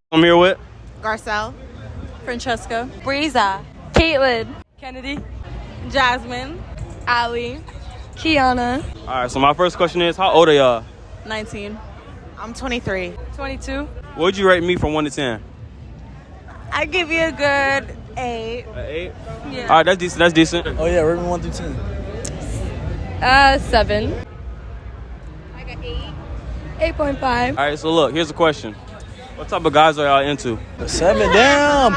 I'm here with Garcelle, Francesca, Breeza, Caitlin, Kennedy, Jasmine, Ali, Kiana. All right, so my first question is, how old are y'all? 19. I'm 23. 22. What would you rate me from 1 to 10? I give you a good 8. An 8? Yeah. All right, that's decent. That's decent. Oh yeah, rate me 1 through 10. 7. Like an 8. 8.5. All right, so look, here's the question. What type of guys are y'all into? 7. Damn.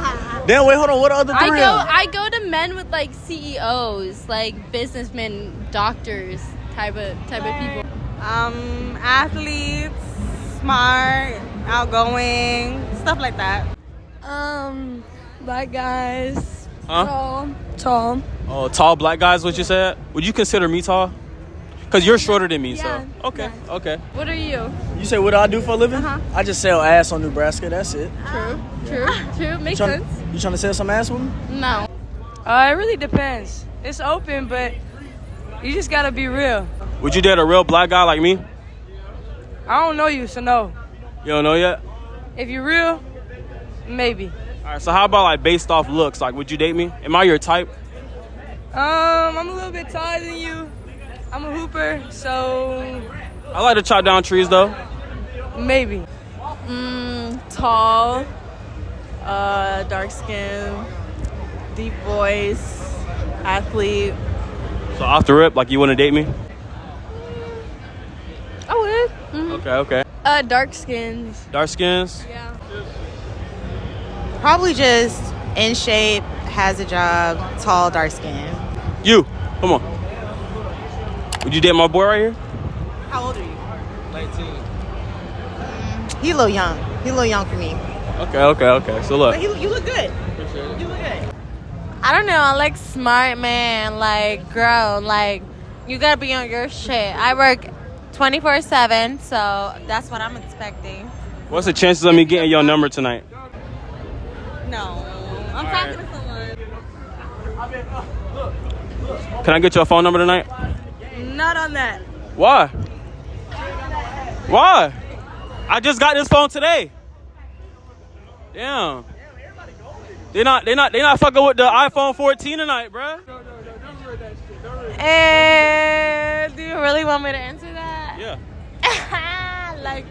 Damn. Wait, hold on. What other 3? I go to men with like CEOs, like businessmen, doctors, type of people. Athletes, smart, outgoing, stuff like that. Black guys. Huh? Tall. Oh, tall black guys, what you said? Would you consider me tall? Because you're shorter than me, Yeah, so. Okay, okay. What are you? You say what do I do for a living? I just sell ass on Nebraska. That's it. True. Makes Tryna- sense. You trying to sell some ass with me? No. It really depends. It's open, but you just gotta be real. Would you date a real black guy like me? I don't know you, so no. You don't know yet? If you're real, maybe. All right, so how about like based off looks? Like, would you date me? Am I your type? I'm a little bit taller than you. I'm a hooper, so I like to chop down trees though. maybe. Tall, dark skin, deep voice, athlete. So off the rip, like you want to date me? I would. Okay. Dark skins. Dark skins? Yeah. Probably just in shape, has a job, tall, dark skin. You, come on. Would you date my boy right here? How old are you? 19. He a little young. He a little young for me. Okay. So look. But you look good. You look good. I don't know. I like smart man, like girl, like you gotta be on your shit. I work 24/7, so that's what I'm expecting. What's the chances of me getting your number tonight? No, I'm talking to someone. Can I get your phone number tonight? Not on that. Why? Why? I just got this phone today. Damn. They not fucking with the iPhone 14 tonight, bruh. And do you really want me to answer that? Yeah. Like,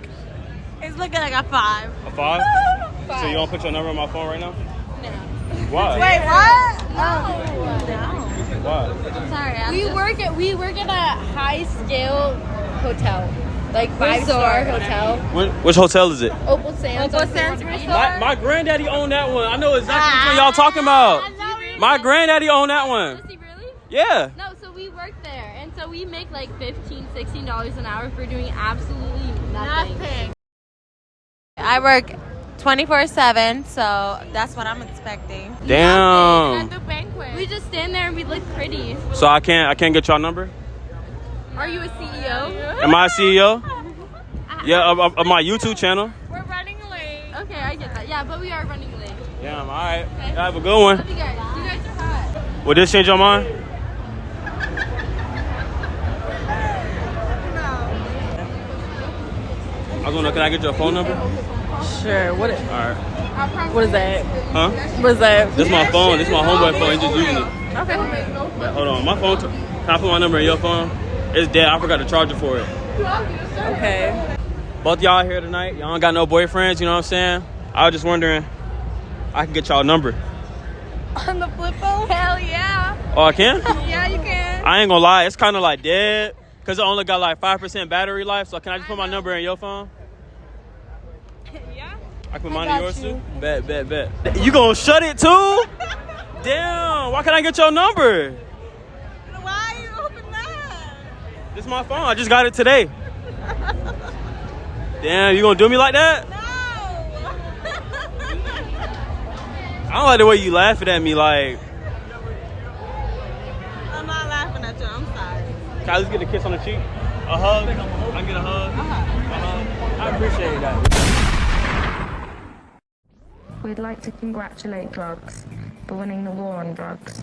it's looking like a 5. A 5? So you don't put your number on my phone right now? No. Why? Wait, what? No. Why? Sorry. We work at a high scale hotel, like 5-star hotel. Which hotel is it? Opal Sands. My granddaddy owned that one. I know exactly which one y'all talking about. My granddaddy owned that one. Does he really? Yeah. No, so we work there, and so we make like $15-16 an hour for doing absolutely nothing. I work 24/7, so that's what I'm expecting. Damn. At the banquet, we just stand there and we look pretty. So I can't get y'all number? Are you a CEO? Am I a CEO? Yeah, of my YouTube channel. We're running late. Okay, I get that. Yeah, but we are running late. Damn, all right. Y'all have a good one. Love you guys. You guys are hot. Will this change your mind? I was wondering, can I get your phone number? Sure. What? All right. What is that? Huh? What is that? This is my phone. This is my homeboy phone. He's just using it. Okay. Hold on. My phone. Can I put my number in your phone? It's dead. I forgot to charge it for it. Okay. Both y'all here tonight. Y'all don't got no boyfriends. You know what I'm saying? I was just wondering. I can get y'all number. On the flip phone? Hell yeah. Oh, I can? Yeah, you can. I ain't gonna lie. It's kind of like dead. Because it only got like 5% battery life. So can I just put my number in your phone? Yeah. I can put mine in yours too? Bet. You gonna shut it too? Damn. Why can't I get your number? Why you open that? This is my phone. I just got it today. Damn, you gonna do me like that? No. I don't like the way you laughing at me like. I'm not laughing at you. I'm sorry. Can I just get a kiss on the cheek? A hug? I can get a hug? A hug? I appreciate that. We'd like to congratulate drugs for winning the war on drugs.